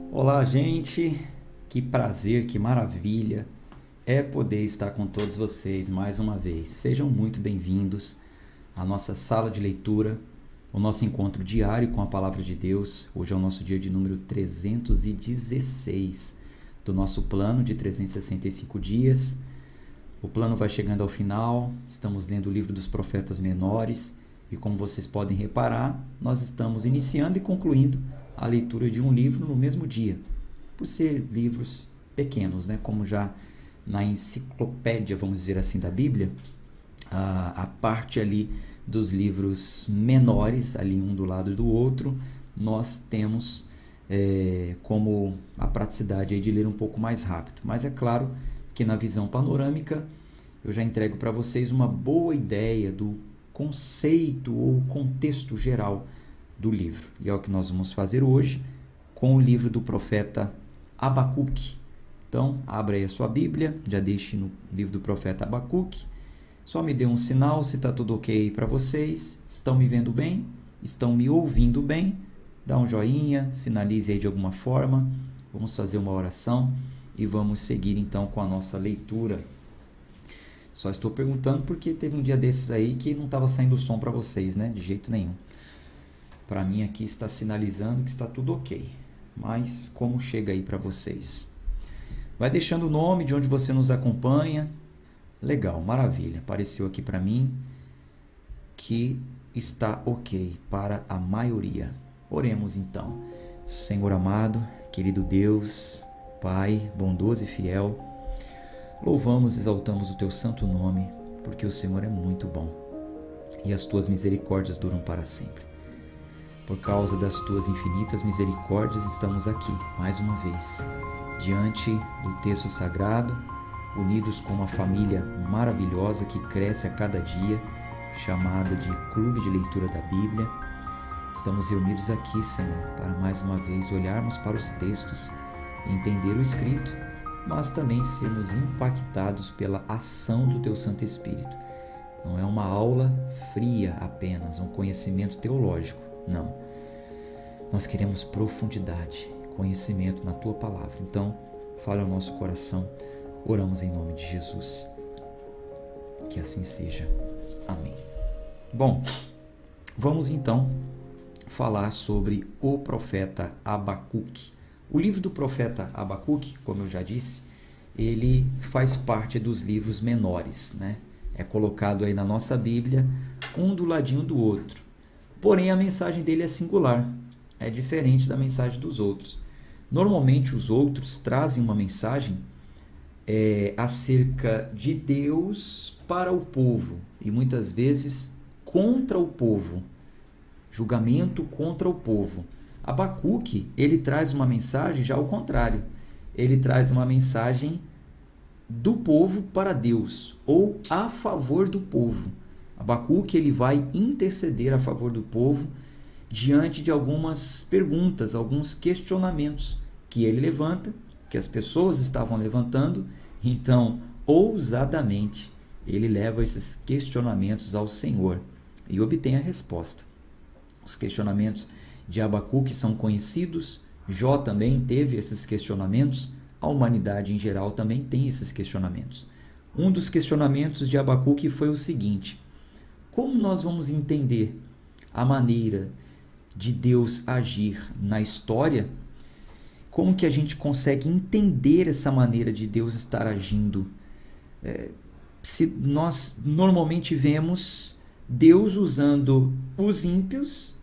Olá, gente. Que prazer, que maravilha é poder estar com todos vocês mais uma vez. Sejam muito bem-vindos à nossa sala de leitura, o nosso encontro diário com a Palavra de Deus. Hoje é o nosso dia de número 316 do nosso plano de 365 dias. O plano vai chegando ao final, estamos lendo o livro dos profetas menores e, como vocês podem reparar, nós estamos iniciando e concluindo a leitura de um livro no mesmo dia, por ser livros pequenos, né? Como já na enciclopédia, vamos dizer assim, da Bíblia, a parte ali dos livros menores, ali um do lado do outro, nós temos como a praticidade aí de ler um pouco mais rápido. Mas é claro que na visão panorâmica eu já entrego para vocês uma boa ideia do conceito ou contexto geral do livro. E é o que nós vamos fazer hoje com o livro do profeta Abacuque. Então, abra aí a sua Bíblia, já deixe no livro do profeta Abacuque. Só me dê um sinal se está tudo ok para vocês. Estão me vendo bem? Estão me ouvindo bem? Dá um joinha, sinalize aí de alguma forma. Vamos fazer uma oração e vamos seguir então com a nossa leitura. Só estou perguntando porque teve um dia desses aí que não estava saindo som para vocês, né? De jeito nenhum. Para mim aqui está sinalizando que está tudo ok. Mas como chega aí para vocês? Vai deixando o nome de onde você nos acompanha. Legal, maravilha. Apareceu aqui para mim que está ok para a maioria. Oremos então. Senhor amado, querido Deus, Pai bondoso e fiel, louvamos e exaltamos o teu santo nome, porque o Senhor é muito bom e as tuas misericórdias duram para sempre. Por causa das tuas infinitas misericórdias, estamos aqui, mais uma vez, diante do texto sagrado, unidos com uma família maravilhosa que cresce a cada dia, chamada de Clube de Leitura da Bíblia. Estamos reunidos aqui, Senhor, para mais uma vez olharmos para os textos, entender o escrito, mas também sermos impactados pela ação do teu Santo Espírito. Não é uma aula fria apenas, um conhecimento teológico. Não. Nós queremos profundidade, conhecimento na tua palavra. Então, fale ao nosso coração. Oramos em nome de Jesus. Que assim seja. Amém. Bom, vamos então falar sobre o profeta Abacuque. O livro do profeta Abacuque, como eu já disse, ele faz parte dos livros menores, né? É colocado aí na nossa Bíblia, um do ladinho do outro. Porém, a mensagem dele é singular, é diferente da mensagem dos outros. Normalmente, os outros trazem uma mensagem acerca de Deus para o povo e muitas vezes contra o povo, julgamento contra o povo. Abacuque, ele traz uma mensagem já ao contrário, ele traz uma mensagem do povo para Deus ou a favor do povo. Abacuque, ele vai interceder a favor do povo diante de algumas perguntas, alguns questionamentos que ele levanta, que as pessoas estavam levantando. Então, ousadamente, ele leva esses questionamentos ao Senhor e obtém a resposta. Os questionamentos de Abacuque são conhecidos, Jó também teve esses questionamentos, a humanidade em geral também tem esses questionamentos. Um dos questionamentos de Abacuque foi o seguinte: como nós vamos entender a maneira de Deus agir na história? Como que a gente consegue entender essa maneira de Deus estar agindo? Se nós normalmente vemos Deus usando os ímpios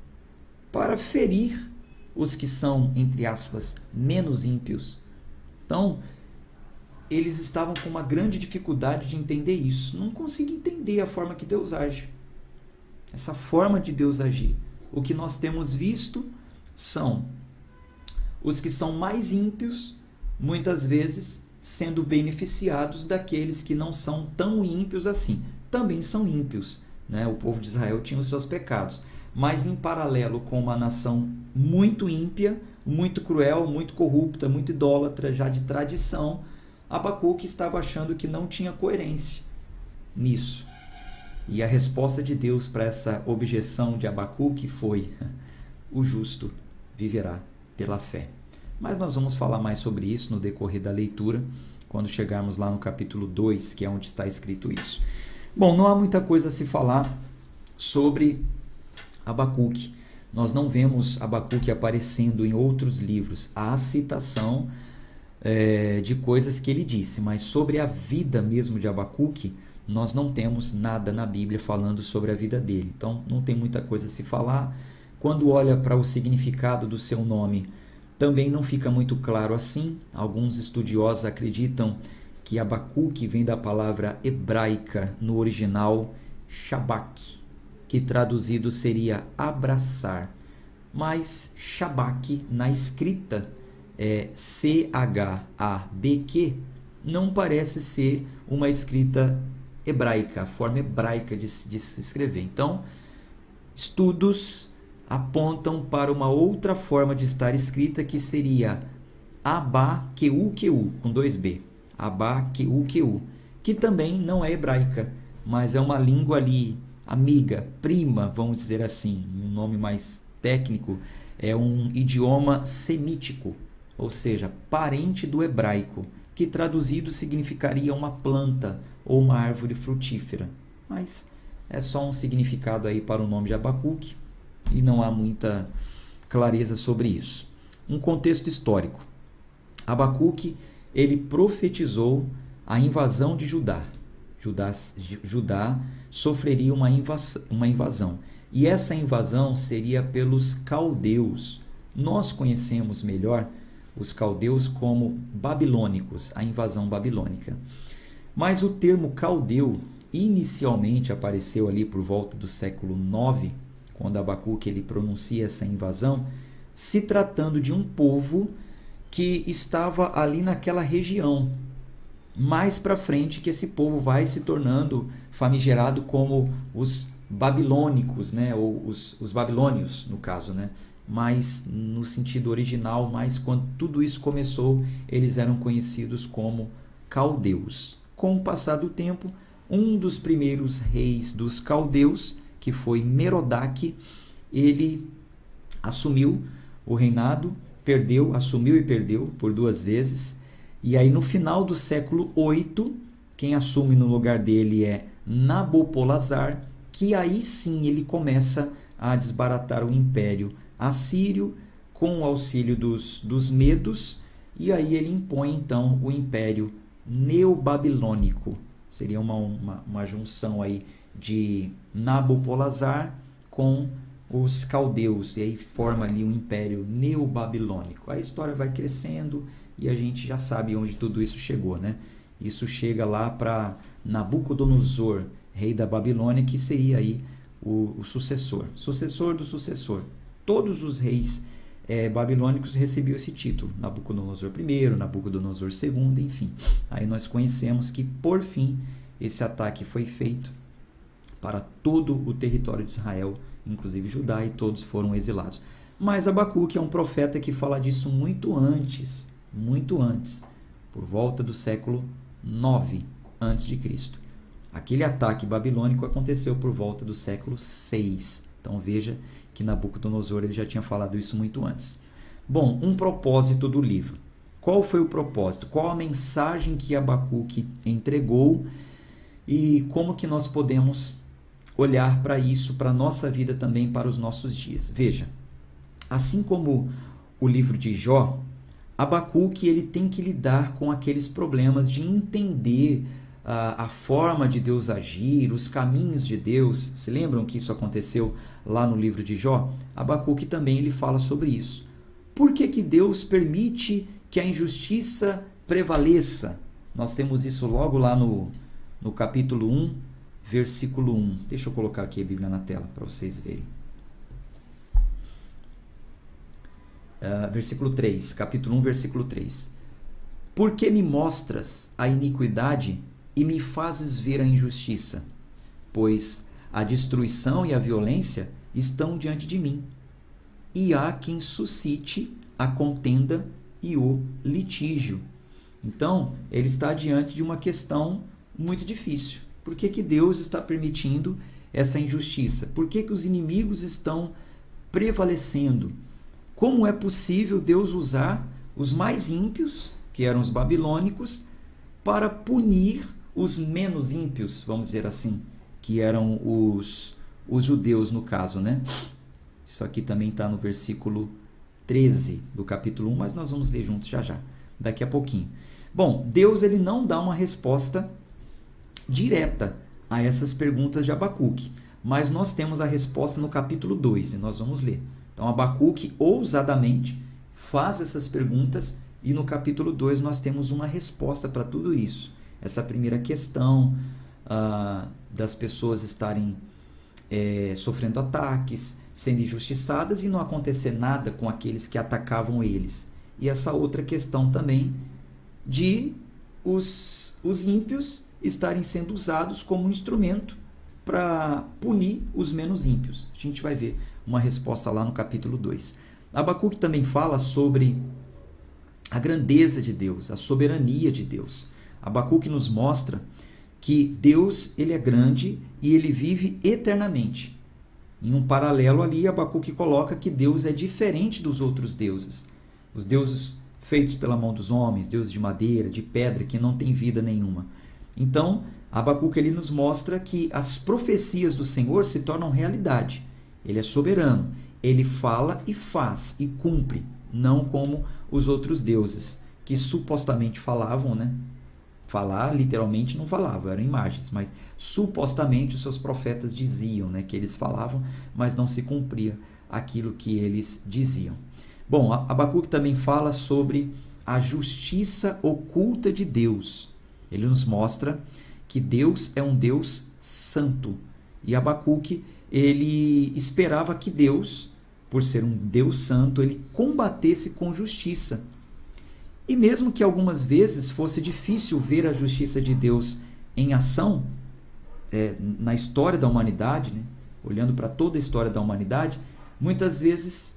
para ferir os que são, entre aspas, menos ímpios. Então, eles estavam com uma grande dificuldade de entender isso. Não conseguem entender a forma que Deus age. Essa forma de Deus agir. O que nós temos visto são os que são mais ímpios, muitas vezes sendo beneficiados daqueles que não são tão ímpios assim. Também são ímpios, né? O povo de Israel tinha os seus pecados, mas em paralelo com uma nação muito ímpia, muito cruel, muito corrupta, muito idólatra, já de tradição, Abacuque estava achando que não tinha coerência nisso. E a resposta de Deus para essa objeção de Abacuque foi: o justo viverá pela fé. Mas nós vamos falar mais sobre isso no decorrer da leitura, quando chegarmos lá no capítulo 2, que é onde está escrito isso. Bom, não há muita coisa a se falar sobre Abacuque. Nós não vemos Abacuque aparecendo em outros livros. Há citação de coisas que ele disse, mas sobre a vida mesmo de Abacuque, nós não temos nada na Bíblia falando sobre a vida dele. Então, não tem muita coisa a se falar. Quando olha para o significado do seu nome, também não fica muito claro assim. Alguns estudiosos acreditam que Abacuque vem da palavra hebraica no original Shabak, que traduzido seria abraçar. Mas Shabak na escrita C-H-A-B-Q não parece ser uma escrita hebraica, a forma hebraica de se escrever. Então, estudos apontam para uma outra forma de estar escrita, que seria Abaqueu, com 2B, Abaqueu, que também não é hebraica, mas é uma língua ali amiga, prima, vamos dizer assim, um nome mais técnico, é um idioma semítico, ou seja, parente do hebraico, que traduzido significaria uma planta ou uma árvore frutífera. Mas é só um significado aí para o nome de Abacuque e não há muita clareza sobre isso. Um contexto histórico. Abacuque, ele profetizou a invasão de Judá. Judá sofreria uma invasão. E essa invasão seria pelos caldeus. Nós conhecemos melhor os caldeus como babilônicos, a invasão babilônica. Mas o termo caldeu inicialmente apareceu ali por volta do século IX, quando Abacuque ele pronuncia essa invasão, se tratando de um povo que estava ali naquela região. Mais para frente que esse povo vai se tornando famigerado como os babilônicos, né? Ou os babilônios, no caso, né? Mas no sentido original, mas quando tudo isso começou, eles eram conhecidos como caldeus. Com o passar do tempo, um dos primeiros reis dos caldeus, que foi Merodach, ele assumiu o reinado, assumiu e perdeu por 2 vezes. E aí no final do século VIII, quem assume no lugar dele é Nabopolassar, que aí sim ele começa a desbaratar o império assírio com o auxílio dos medos, e aí ele impõe então o império neobabilônico. Seria uma junção aí de Nabopolassar com os caldeus, e aí forma ali um império neobabilônico. A história vai crescendo e a gente já sabe onde tudo isso chegou, né? Isso chega lá para Nabucodonosor, rei da Babilônia, que seria aí o sucessor do sucessor. Todos os reis babilônicos recebiam esse título, Nabucodonosor I, Nabucodonosor II, enfim. Aí nós conhecemos que, por fim, esse ataque foi feito para todo o território de Israel, inclusive Judá, e todos foram exilados. Mas Abacuque é um profeta que fala disso muito antes, por volta do século IX a.C. Aquele ataque babilônico aconteceu por volta do século VI. Então veja que Nabucodonosor ele já tinha falado isso muito antes. Bom, um propósito do livro. Qual foi o propósito? Qual a mensagem que Abacuque entregou e como que nós podemos olhar para isso, para a nossa vida também, para os nossos dias? Veja, assim como o livro de Jó, Abacuque ele tem que lidar com aqueles problemas de entender a forma de Deus agir, os caminhos de Deus. Se lembram que isso aconteceu lá no livro de Jó? Abacuque também ele fala sobre isso. Por que Deus permite que a injustiça prevaleça? Nós temos isso logo lá no capítulo 1, versículo 1. Deixa eu colocar aqui a Bíblia na tela para vocês verem. Versículo 3, capítulo 1, versículo 3. Por que me mostras a iniquidade e me fazes ver a injustiça? Pois a destruição e a violência estão diante de mim, e há quem suscite a contenda e o litígio. Então, ele está diante de uma questão muito difícil. Por que Deus está permitindo essa injustiça? Por que os inimigos estão prevalecendo? Como é possível Deus usar os mais ímpios, que eram os babilônicos, para punir os menos ímpios, vamos dizer assim, que eram os judeus no caso, né? Isso aqui também está no versículo 13 do capítulo 1, mas nós vamos ler juntos já, daqui a pouquinho. Bom, Deus ele não dá uma resposta direta a essas perguntas de Abacuque, mas nós temos a resposta no capítulo 2 e nós vamos ler. Então Abacuque ousadamente faz essas perguntas e no capítulo 2 nós temos uma resposta para tudo isso. Essa primeira questão das pessoas estarem sofrendo ataques, sendo injustiçadas e não acontecer nada com aqueles que atacavam eles. E essa outra questão também de os ímpios estarem sendo usados como um instrumento para punir os menos ímpios. A gente vai ver uma resposta lá no capítulo 2. Abacuque também fala sobre a grandeza de Deus, a soberania de Deus. Abacuque nos mostra que Deus ele é grande e ele vive eternamente. Em um paralelo ali, Abacuque coloca que Deus é diferente dos outros deuses. Os deuses feitos pela mão dos homens, deuses de madeira, de pedra, que não têm vida nenhuma. Então, Abacuque ele nos mostra que as profecias do Senhor se tornam realidade. Ele é soberano, ele fala e faz e cumpre, não como os outros deuses, que supostamente falavam, né? Falar, literalmente, não falavam, eram imagens, mas supostamente os seus profetas diziam, né, que eles falavam, mas não se cumpria aquilo que eles diziam. Bom, Abacuque também fala sobre a justiça oculta de Deus. Ele nos mostra que Deus é um Deus santo. E Abacuque, ele esperava que Deus, por ser um Deus santo, ele combatesse com justiça. E mesmo que algumas vezes fosse difícil ver a justiça de Deus em ação, na história da humanidade, né? Olhando para toda a história da humanidade, muitas vezes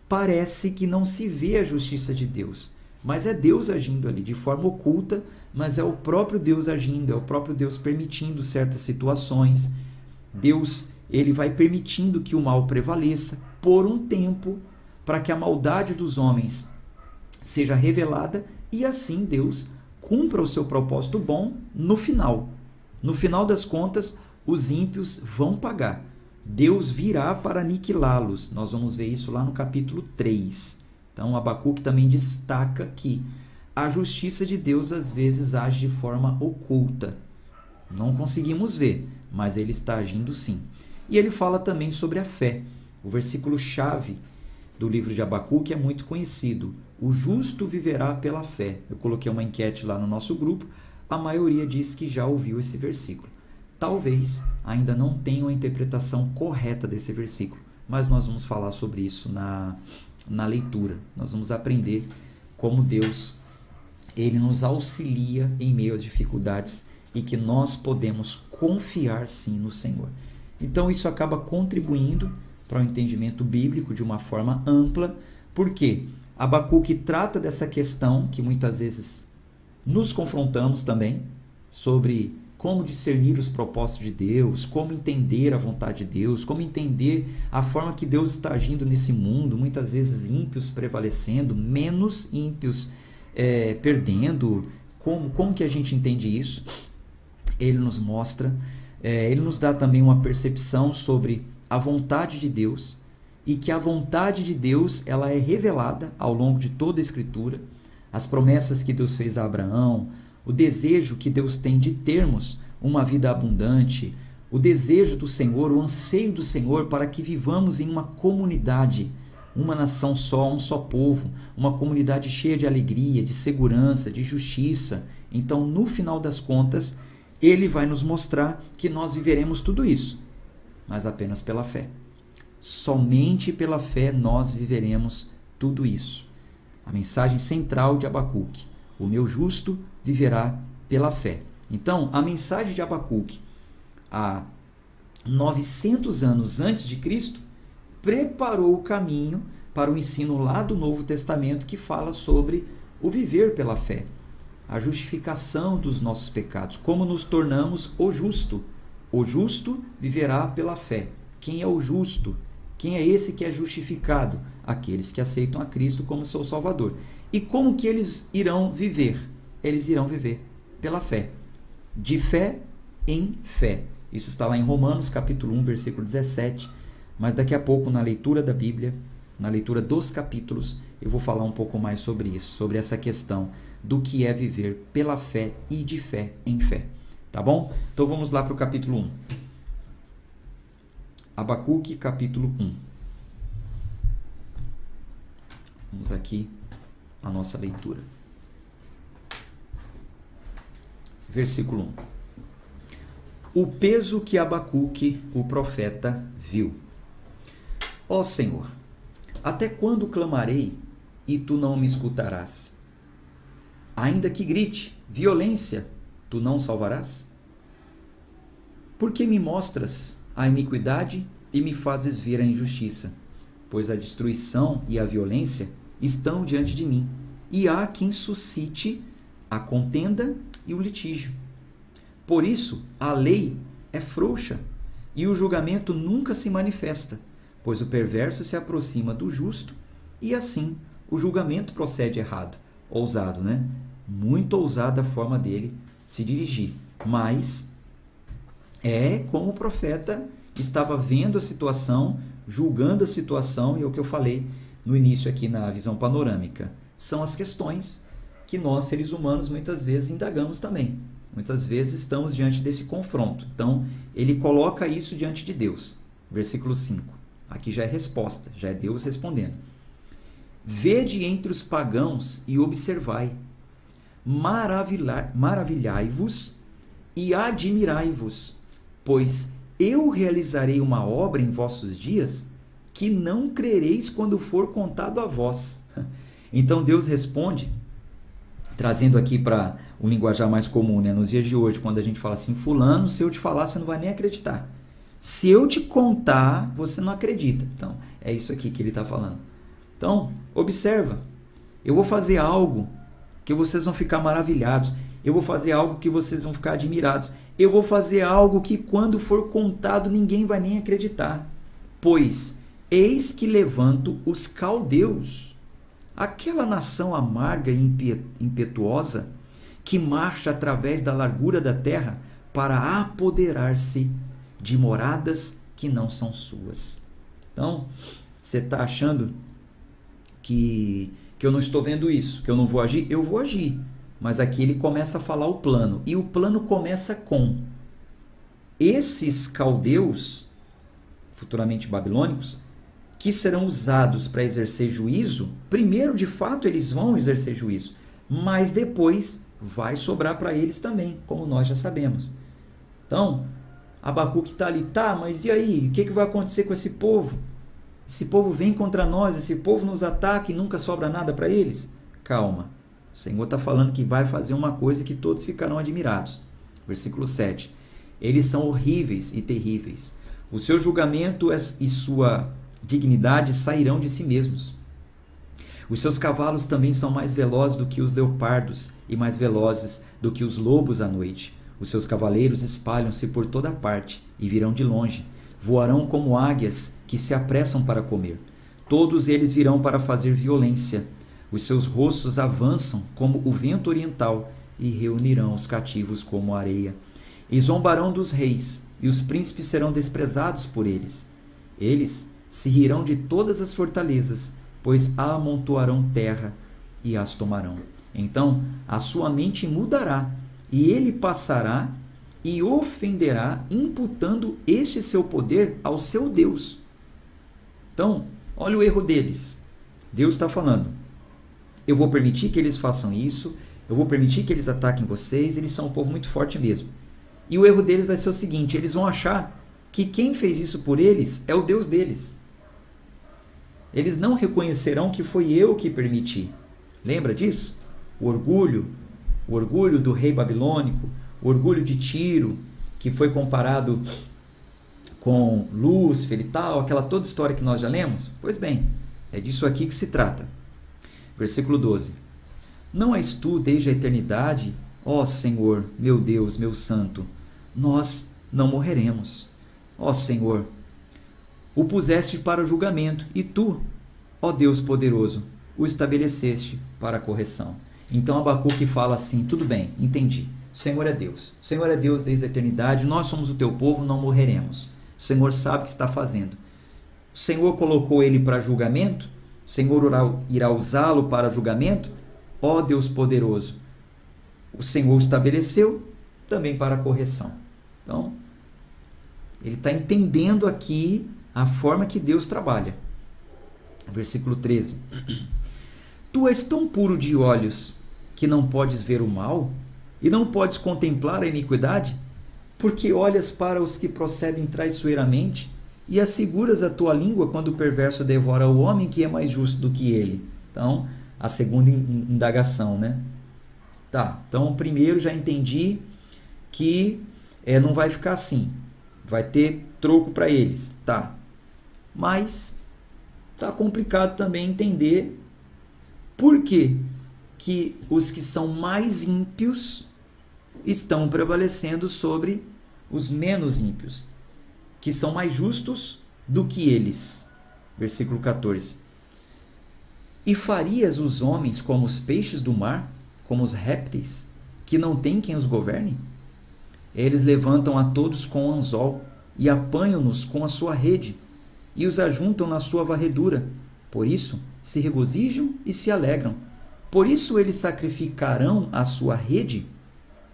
parece que não se vê a justiça de Deus. Mas é Deus agindo ali de forma oculta, mas é o próprio Deus agindo, é o próprio Deus permitindo certas situações. Deus ele vai permitindo que o mal prevaleça por um tempo, para que a maldade dos homens seja revelada e assim Deus cumpra o seu propósito bom no final. No final das contas, os ímpios vão pagar. Deus virá para aniquilá-los. Nós vamos ver isso lá no capítulo 3. Então, Abacuque também destaca que a justiça de Deus às vezes age de forma oculta. Não conseguimos ver, mas ele está agindo sim. E ele fala também sobre a fé. O versículo-chave do livro de Abacuque é muito conhecido. O justo viverá pela fé. Eu coloquei uma enquete lá no nosso grupo. A maioria diz que já ouviu esse versículo. Talvez ainda não tenham a interpretação correta desse versículo, mas nós vamos falar sobre isso na leitura. Nós vamos aprender como Deus ele nos auxilia em meio às dificuldades e que nós podemos confiar sim no Senhor. Então isso acaba contribuindo para o entendimento bíblico de uma forma ampla, porque Abacuque trata dessa questão que muitas vezes nos confrontamos também, sobre como discernir os propósitos de Deus, como entender a vontade de Deus, como entender a forma que Deus está agindo nesse mundo, muitas vezes ímpios prevalecendo, menos ímpios perdendo. Como que a gente entende isso? Ele nos mostra, ele nos dá também uma percepção sobre a vontade de Deus, e que a vontade de Deus ela é revelada ao longo de toda a Escritura, as promessas que Deus fez a Abraão, o desejo que Deus tem de termos uma vida abundante, o desejo do Senhor, o anseio do Senhor para que vivamos em uma comunidade, uma nação só, um só povo, uma comunidade cheia de alegria, de segurança, de justiça. Então, no final das contas, ele vai nos mostrar que nós viveremos tudo isso, mas apenas pela fé. Somente pela fé nós viveremos tudo isso. A mensagem central de Abacuque: o meu justo viverá pela fé. Então, a mensagem de Abacuque, há 900 anos antes de Cristo, preparou o caminho para o ensino lá do Novo Testamento, que fala sobre o viver pela fé, a justificação dos nossos pecados, como nos tornamos o justo. O justo viverá pela fé. Quem é o justo? Quem é esse que é justificado? Aqueles que aceitam a Cristo como seu Salvador. E como que eles irão viver? Eles irão viver pela fé. De fé em fé. Isso está lá em Romanos, capítulo 1, versículo 17. Mas daqui a pouco, na leitura da Bíblia, na leitura dos capítulos, eu vou falar um pouco mais sobre isso, sobre essa questão do que é viver pela fé e de fé em fé. Tá bom? Então vamos lá para o capítulo 1. Abacuque, capítulo 1. Vamos aqui a nossa leitura. Versículo 1. O peso que Abacuque, o profeta, viu. Ó Senhor, até quando clamarei e tu não me escutarás? Ainda que grite, violência, tu não salvarás? Por que me mostras a iniquidade e me fazes ver a injustiça? Pois a destruição e a violência estão diante de mim, e há quem suscite a contenda e o litígio. Por isso, a lei é frouxa, e o julgamento nunca se manifesta, pois o perverso se aproxima do justo, e assim o julgamento procede errado. Ousado, né? Muito ousada a forma dele se dirigir. Mas é como o profeta estava vendo a situação, julgando a situação, e é o que eu falei no início aqui na visão panorâmica. São as questões que nós, seres humanos, muitas vezes indagamos também. Muitas vezes estamos diante desse confronto. Então, ele coloca isso diante de Deus. Versículo 5. Aqui já é resposta, já é Deus respondendo. Vede entre os pagãos e observai. Maravilhai-vos e admirai-vos, pois eu realizarei uma obra em vossos dias que não crereis quando for contado a vós. Então Deus responde, trazendo aqui para um linguajar mais comum, né? Nos dias de hoje, quando a gente fala assim, fulano, se eu te falar, você não vai nem acreditar. Se eu te contar, você não acredita. Então, é isso aqui que ele está falando. Então, observa. Eu vou fazer algo que vocês vão ficar maravilhados. Eu vou fazer algo que vocês vão ficar admirados. Eu vou fazer algo que quando for contado, ninguém vai nem acreditar. Pois, eis que levanto os caldeus, aquela nação amarga e impetuosa, que marcha através da largura da terra para apoderar-se de moradas que não são suas. Então, você está achando que eu não estou vendo isso, que eu não vou agir? Eu vou agir. Mas aqui ele começa a falar o plano. E o plano começa com esses caldeus, futuramente babilônicos, que serão usados para exercer juízo. Primeiro, de fato, eles vão exercer juízo, mas depois vai sobrar para eles também, como nós já sabemos. Então, Abacuque está ali, tá, mas e aí? O que vai acontecer com esse povo? Esse povo vem contra nós, esse povo nos ataca e nunca sobra nada para eles? Calma, o Senhor está falando que vai fazer uma coisa que todos ficarão admirados. Versículo 7. Eles são horríveis e terríveis. O seu julgamento e sua dignidade sairão de si mesmos. Os seus cavalos também são mais velozes do que os leopardos e mais velozes do que os lobos à noite. Os seus cavaleiros espalham-se por toda parte e virão de longe. Voarão como águias que se apressam para comer. Todos eles virão para fazer violência. Os seus rostos avançam como o vento oriental e reunirão os cativos como a areia. E zombarão dos reis, e os príncipes serão desprezados por eles. Eles se rirão de todas as fortalezas, pois amontoarão terra e as tomarão. Então a sua mente mudará, e ele passará e ofenderá, imputando este seu poder ao seu Deus. Então, olha o erro deles. Deus está falando, eu vou permitir que eles façam isso, eu vou permitir que eles ataquem vocês, eles são um povo muito forte mesmo. E o erro deles vai ser o seguinte, eles vão achar que quem fez isso por eles é o Deus deles. Eles não reconhecerão que foi eu que permiti. Lembra disso? O orgulho do rei babilônico, o orgulho de Tiro, que foi comparado com Lúcifer e tal, aquela toda história que nós já lemos. Pois bem, é disso aqui que se trata. Versículo 12. Não és tu desde a eternidade, ó Senhor, meu Deus, meu santo, nós não morreremos. Ó Senhor, o puseste para julgamento, e tu, ó Deus poderoso, o estabeleceste para a correção. Então Abacuque fala assim, tudo bem, entendi. O Senhor é Deus. O Senhor é Deus desde a eternidade, nós somos o teu povo, não morreremos. O Senhor sabe o que está fazendo. O Senhor colocou ele para julgamento, o Senhor irá usá-lo para julgamento, ó Deus poderoso. O Senhor estabeleceu também para a correção. Então, ele está entendendo aqui a forma que Deus trabalha. Versículo 13. Tu és tão puro de olhos que não podes ver o mal e não podes contemplar a iniquidade, porque olhas para os que procedem traiçoeiramente e asseguras a tua língua quando o perverso devora o homem que é mais justo do que ele. Então, a segunda indagação, né? Tá, então primeiro já entendi que não vai ficar assim, vai ter troco para eles, tá? Mas tá complicado também entender por que os que são mais ímpios estão prevalecendo sobre os menos ímpios, que são mais justos do que eles. Versículo 14. E farias os homens como os peixes do mar, como os répteis, que não tem quem os governe? Eles levantam a todos com o anzol e apanham-nos com a sua rede e os ajuntam na sua varredura. Por isso se regozijam e se alegram. Por isso eles sacrificarão a sua rede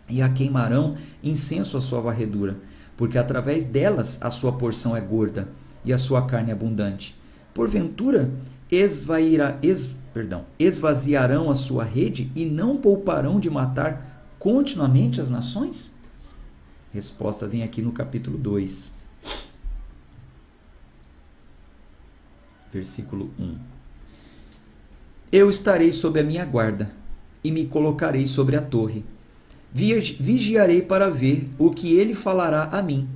e a queimarão incenso à sua varredura, porque através delas a sua porção é gorda e a sua carne é abundante. Porventura esvaziarão a sua rede e não pouparão de matar continuamente as nações? Resposta vem aqui no capítulo 2. Versículo 1. Eu estarei sob a minha guarda e me colocarei sobre a torre. Vigiarei para ver o que ele falará a mim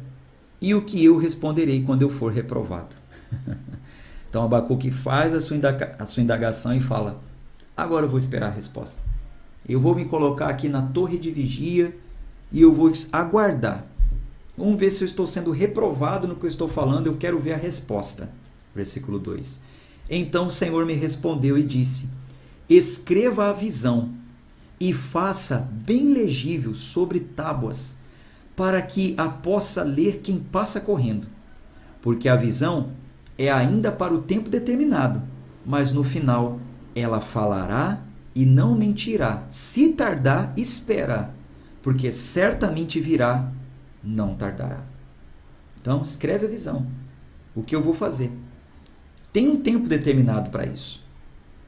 e o que eu responderei quando eu for reprovado. Então Abacuque faz a sua indagação e fala, agora eu vou esperar a resposta. Eu vou me colocar aqui na torre de vigia e eu vou aguardar. Vamos ver se eu estou sendo reprovado no que eu estou falando, eu quero ver a resposta. Versículo 2. Então o Senhor me respondeu e disse, escreva a visão e faça bem legível sobre tábuas, para que a possa ler quem passa correndo. Porque a visão é ainda para o tempo determinado, mas no final ela falará e não mentirá. Se tardar, espera, porque certamente virá, não tardará. Então, escreve a visão. O que eu vou fazer? Tem um tempo determinado para isso.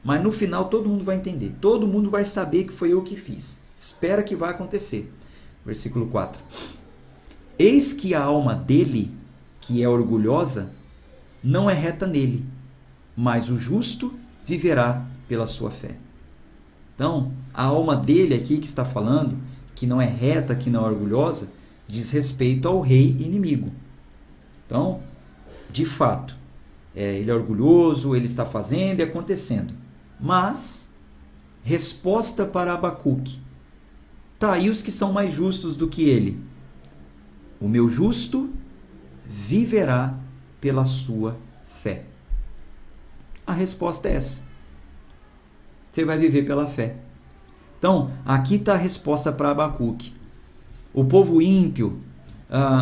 Mas no final todo mundo vai entender. Todo mundo vai saber que foi eu que fiz. Espera que vai acontecer. Versículo 4. Eis que a alma dele, que é orgulhosa, não é reta nele, mas o justo viverá pela sua fé. Então, a alma dele aqui que está falando, que não é reta, que não é orgulhosa, diz respeito ao rei inimigo. Então, de fato, ele é orgulhoso, ele está fazendo e acontecendo. Mas, resposta para Abacuque. Tá, e os que são mais justos do que ele? O meu justo viverá pela sua fé. A resposta é essa. Você vai viver pela fé. Então, aqui está a resposta para Abacuque. O povo ímpio,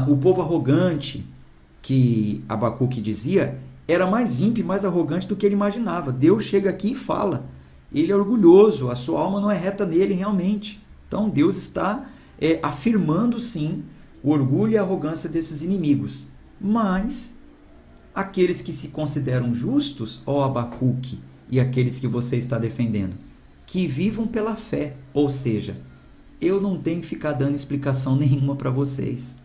o povo arrogante, que Abacuque dizia, era mais ímpio e mais arrogante do que ele imaginava. Deus chega aqui e fala. Ele é orgulhoso, a sua alma não é reta nele realmente. Então, Deus está afirmando, sim, o orgulho e a arrogância desses inimigos. Mas aqueles que se consideram justos, ó Abacuque, e aqueles que você está defendendo, que vivam pela fé, ou seja, eu não tenho que ficar dando explicação nenhuma para vocês.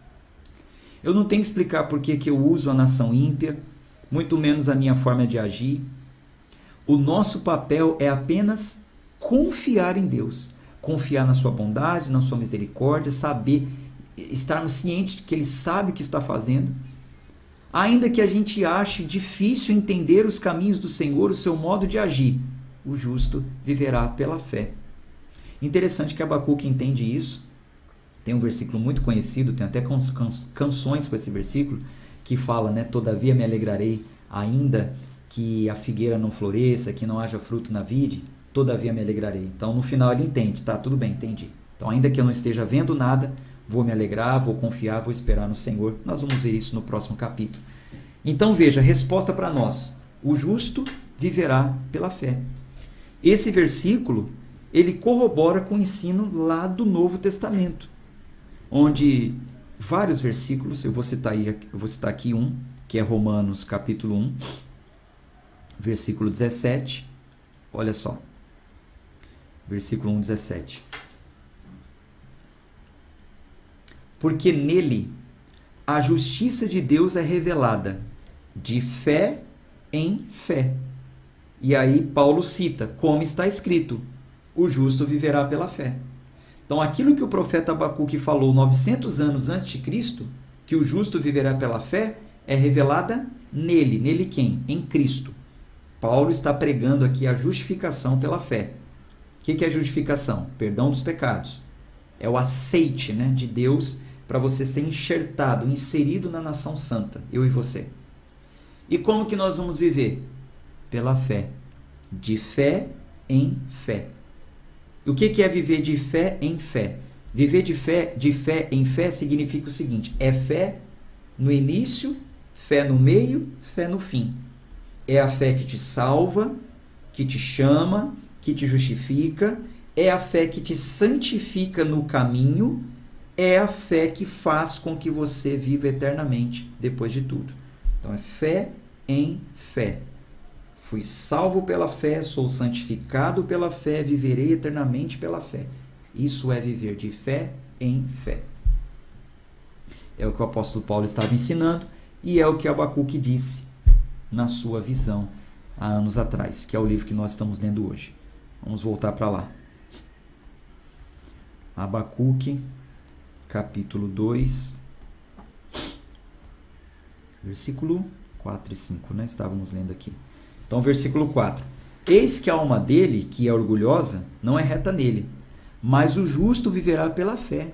Eu não tenho que explicar por que eu uso a nação ímpia, muito menos a minha forma de agir. O nosso papel é apenas confiar em Deus, confiar na sua bondade, na sua misericórdia, saber, estarmos cientes de que Ele sabe o que está fazendo. Ainda que a gente ache difícil entender os caminhos do Senhor, o seu modo de agir, o justo viverá pela fé. Interessante que Abacuque entende isso. Tem um versículo muito conhecido, tem até canções com esse versículo, que fala, né? Todavia me alegrarei, ainda que a figueira não floresça, que não haja fruto na vide, todavia me alegrarei. Então, no final ele entende, tá, tudo bem, entendi. Então, ainda que eu não esteja vendo nada, vou me alegrar, vou confiar, vou esperar no Senhor. Nós vamos ver isso no próximo capítulo. Então, veja, resposta para nós. O justo viverá pela fé. Esse versículo, ele corrobora com o ensino lá do Novo Testamento, onde vários versículos, eu vou citar aqui um, que é Romanos capítulo 1, versículo 17. Olha só. Versículo 1, 17. Porque nele a justiça de Deus é revelada de fé em fé. E aí Paulo cita, como está escrito, o justo viverá pela fé. Então aquilo que o profeta Abacuque falou 900 anos antes de Cristo, que o justo viverá pela fé, é revelada nele. Nele quem? Em Cristo. Paulo está pregando aqui a justificação pela fé. O que é justificação? Perdão dos pecados. É o aceite, né, de Deus para você ser enxertado, inserido na nação santa, eu e você. E como que nós vamos viver? Pela fé. De fé em fé. E o que é viver de fé em fé? Viver de fé em fé significa o seguinte, é fé no início, fé no meio, fé no fim. É a fé que te salva, que te chama, que te justifica, é a fé que te santifica no caminho, é a fé que faz com que você viva eternamente depois de tudo. Então é fé em fé. Fui salvo pela fé, sou santificado pela fé, viverei eternamente pela fé. Isso é viver de fé em fé. É o que o apóstolo Paulo estava ensinando e é o que Abacuque disse na sua visão há anos atrás, que é o livro que nós estamos lendo hoje. Vamos voltar para lá. Abacuque, capítulo 2, versículo 4 e 5, né? Estávamos lendo aqui. Então, versículo 4. Eis que a alma dele, que é orgulhosa, não é reta nele, mas o justo viverá pela fé.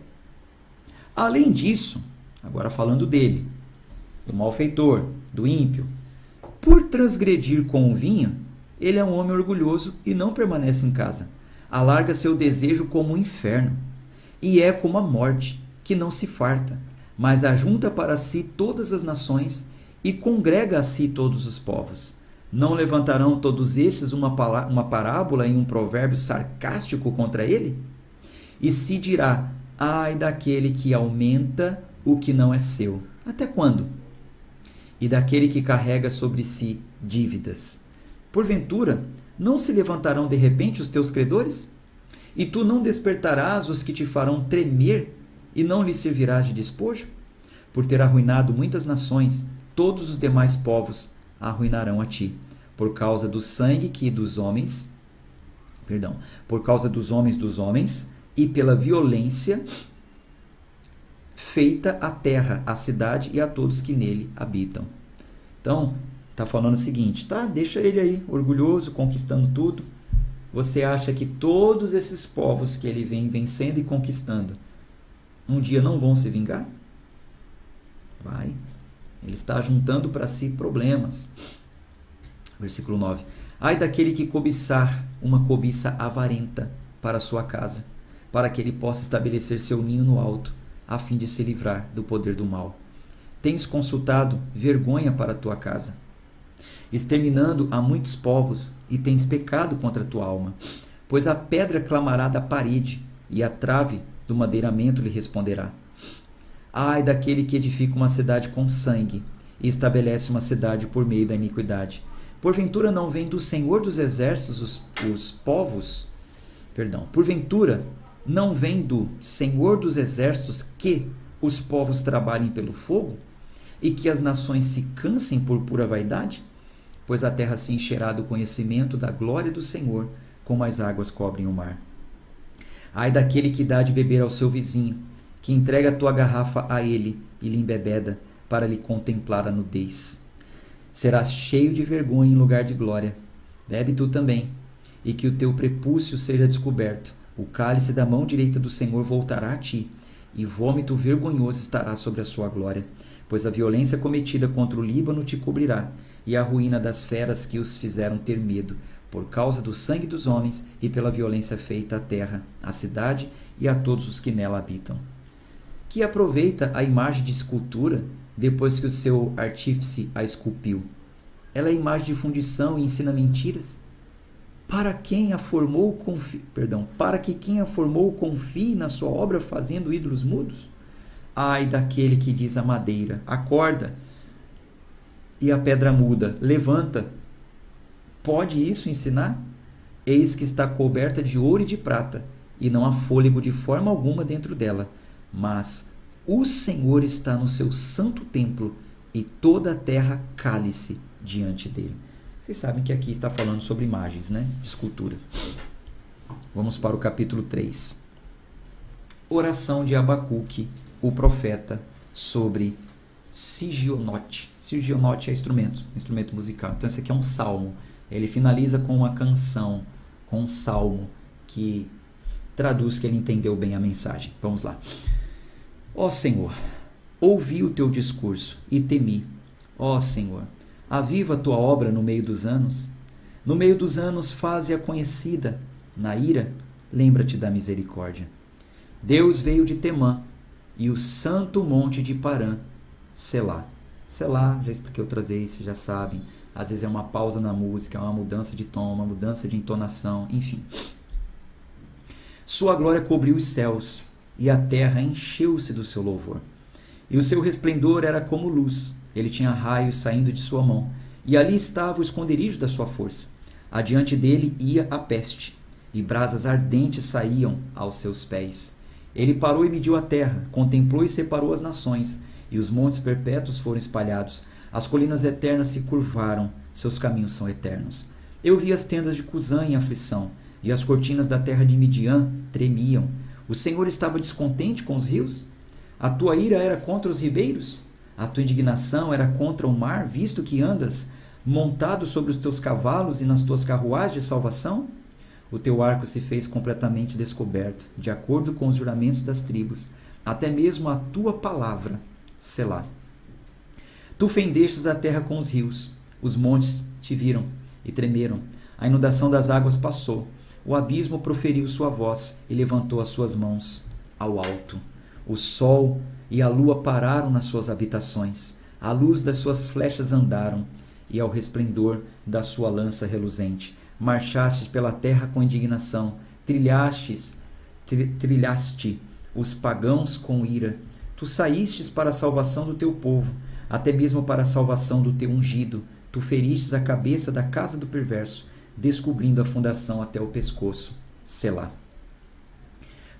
Além disso, agora falando dele, do malfeitor, do ímpio, por transgredir com o vinho, ele é um homem orgulhoso e não permanece em casa. Alarga seu desejo como um inferno, e é como a morte, que não se farta, mas ajunta para si todas as nações e congrega a si todos os povos. Não levantarão todos estes uma parábola e um provérbio sarcástico contra ele? E se dirá, ai daquele que aumenta o que não é seu. Até quando? E daquele que carrega sobre si dívidas. Porventura, não se levantarão de repente os teus credores? E tu não despertarás os que te farão tremer e não lhes servirás de despojo? Por ter arruinado muitas nações, todos os demais povos arruinarão a ti, por causa do sangue que dos homens, por causa dos homens e pela violência feita à terra, à cidade e a todos que nele habitam. Então, está falando o seguinte, tá? Deixa ele aí, orgulhoso, conquistando tudo. Você acha que todos esses povos que ele vem vencendo e conquistando, um dia não vão se vingar? Vai. Ele está juntando para si problemas. Versículo 9. Ai daquele que cobiçar uma cobiça avarenta para a sua casa, para que ele possa estabelecer seu ninho no alto, a fim de se livrar do poder do mal. Tens consultado vergonha para a tua casa, exterminando a muitos povos, e tens pecado contra a tua alma. Pois a pedra clamará da parede, e a trave do madeiramento lhe responderá. Ai daquele que edifica uma cidade com sangue, e estabelece uma cidade por meio da iniquidade. Porventura não vem do Senhor dos exércitos os povos? Porventura não vem do Senhor dos exércitos que os povos trabalhem pelo fogo? E que as nações se cansem por pura vaidade? Pois a terra se encherá do conhecimento da glória do Senhor, como as águas cobrem o mar. Ai daquele que dá de beber ao seu vizinho, que entrega a tua garrafa a ele e lhe embebeda, para lhe contemplar a nudez. Serás cheio de vergonha em lugar de glória. Bebe tu também, e que o teu prepúcio seja descoberto. O cálice da mão direita do Senhor voltará a ti, e vômito vergonhoso estará sobre a sua glória. pois a violência cometida contra o Líbano te cobrirá, e a ruína das feras que os fizeram ter medo, por causa do sangue dos homens e pela violência feita à terra, à cidade e a todos os que nela habitam. Que aproveita a imagem de escultura depois que o seu artífice a esculpiu? Ela é imagem de fundição e ensina mentiras? Para que quem a formou confie na sua obra fazendo ídolos mudos? Ai daquele que diz à madeira, acorda, e a pedra muda, levanta. Pode isso ensinar? Eis que está coberta de ouro e de prata, e não há fôlego de forma alguma dentro dela. Mas o Senhor está no seu santo templo, e toda a terra cale-se diante dele. Vocês sabem que aqui está falando sobre imagens, né? De escultura. Vamos para o capítulo 3. Oração de Abacuque, o profeta, sobre Sigionote. Sigionote é instrumento musical. Então esse aqui é um salmo. Ele finaliza com uma canção, com um salmo que traduz que ele entendeu bem a mensagem. Vamos lá. Ó Senhor, ouvi o teu discurso e temi. Ó Senhor, aviva a tua obra no meio dos anos. No meio dos anos faze-a conhecida. Na ira, lembra-te da misericórdia. Deus veio de Temã e o santo monte de Parã. Selá. Selá, já expliquei outra vez, vocês já sabem. Às vezes é uma pausa na música, é uma mudança de tom, uma mudança de entonação, enfim. Sua glória cobriu os céus, e a terra encheu-se do seu louvor. E o seu resplendor era como luz, ele tinha raios saindo de sua mão, e ali estava o esconderijo da sua força. Adiante dele ia a peste, e brasas ardentes saíam aos seus pés. Ele parou e mediu a terra, contemplou e separou as nações, e os montes perpétuos foram espalhados. As colinas eternas se curvaram, seus caminhos são eternos. Eu vi as tendas de Cusã em aflição, e as cortinas da terra de Midian tremiam. O Senhor estava descontente com os rios? A tua ira era contra os ribeiros? A tua indignação era contra o mar, visto que andas montado sobre os teus cavalos e nas tuas carruagens de salvação? O teu arco se fez completamente descoberto, de acordo com os juramentos das tribos, até mesmo a tua palavra, Selá. Tu fendestes a terra com os rios, os montes te viram e tremeram, a inundação das águas passou, o abismo proferiu sua voz e levantou as suas mãos ao alto. O sol e a lua pararam nas suas habitações, à luz das suas flechas andaram, e ao resplendor da sua lança reluzente. Marchastes pela terra com indignação, trilhaste os pagãos com ira. Tu saístes para a salvação do teu povo, até mesmo para a salvação do teu ungido. Tu feristes a cabeça da casa do perverso, descobrindo a fundação até o pescoço. Selá.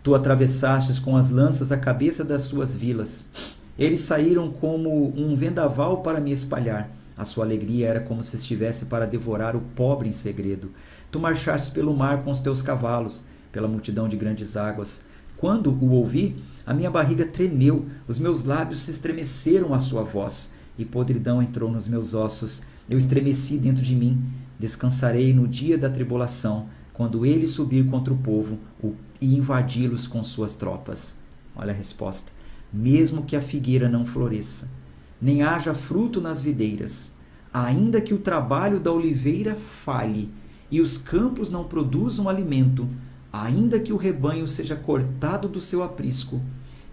Tu atravessastes com as lanças a cabeça das suas vilas. Eles saíram como um vendaval para me espalhar. A sua alegria era como se estivesse para devorar o pobre em segredo. Tu marchastes pelo mar com os teus cavalos, pela multidão de grandes águas. Quando o ouvi, a minha barriga tremeu, os meus lábios se estremeceram à sua voz, e podridão entrou nos meus ossos. Eu estremeci dentro de mim. Descansarei no dia da tribulação, quando ele subir contra o povo e invadi-los com suas tropas. Olha a resposta. Mesmo que a figueira não floresça, nem haja fruto nas videiras, ainda que o trabalho da oliveira falhe e os campos não produzam alimento, ainda que o rebanho seja cortado do seu aprisco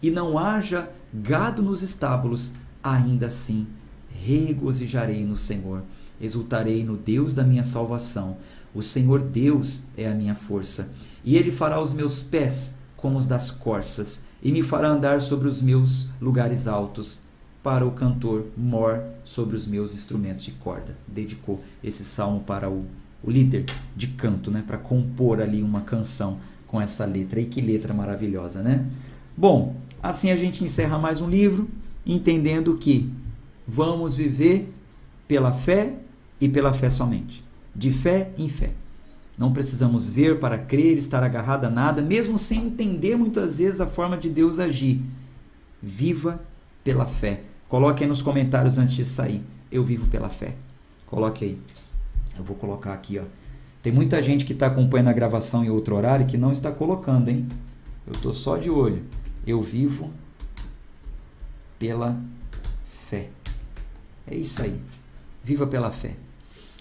e não haja gado nos estábulos, ainda assim regozijarei no Senhor, exultarei no Deus da minha salvação. O Senhor Deus é a minha força, e Ele fará os meus pés como os das corças, e me fará andar sobre os meus lugares altos. Para o cantor mor sobre os meus instrumentos de corda. Dedicou esse salmo para o líder de canto, né? Para compor ali uma canção com essa letra. E que letra maravilhosa, né? Bom, assim a gente encerra mais um livro, entendendo que vamos viver pela fé e pela fé somente. De fé em fé. Não precisamos ver para crer, estar agarrado a nada, mesmo sem entender muitas vezes a forma de Deus agir. Viva pela fé. Coloque aí nos comentários antes de sair. Eu vivo pela fé. Coloque aí. Eu vou colocar aqui, ó. Tem muita gente que está acompanhando a gravação em outro horário que não está colocando, hein? Eu estou só de olho. Eu vivo pela fé. É isso aí. Viva pela fé.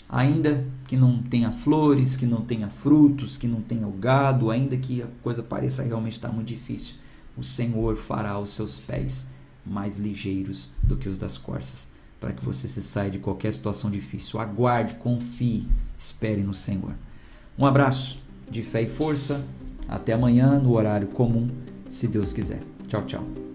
Ainda que não tenha flores, que não tenha frutos, que não tenha o gado, ainda que a coisa pareça realmente estar muito difícil, o Senhor fará os seus pés mais ligeiros do que os das corças, para que você se saia de qualquer situação difícil. Aguarde, confie, espere no Senhor. Um abraço de fé e força. Até amanhã no horário comum, se Deus quiser. Tchau, tchau.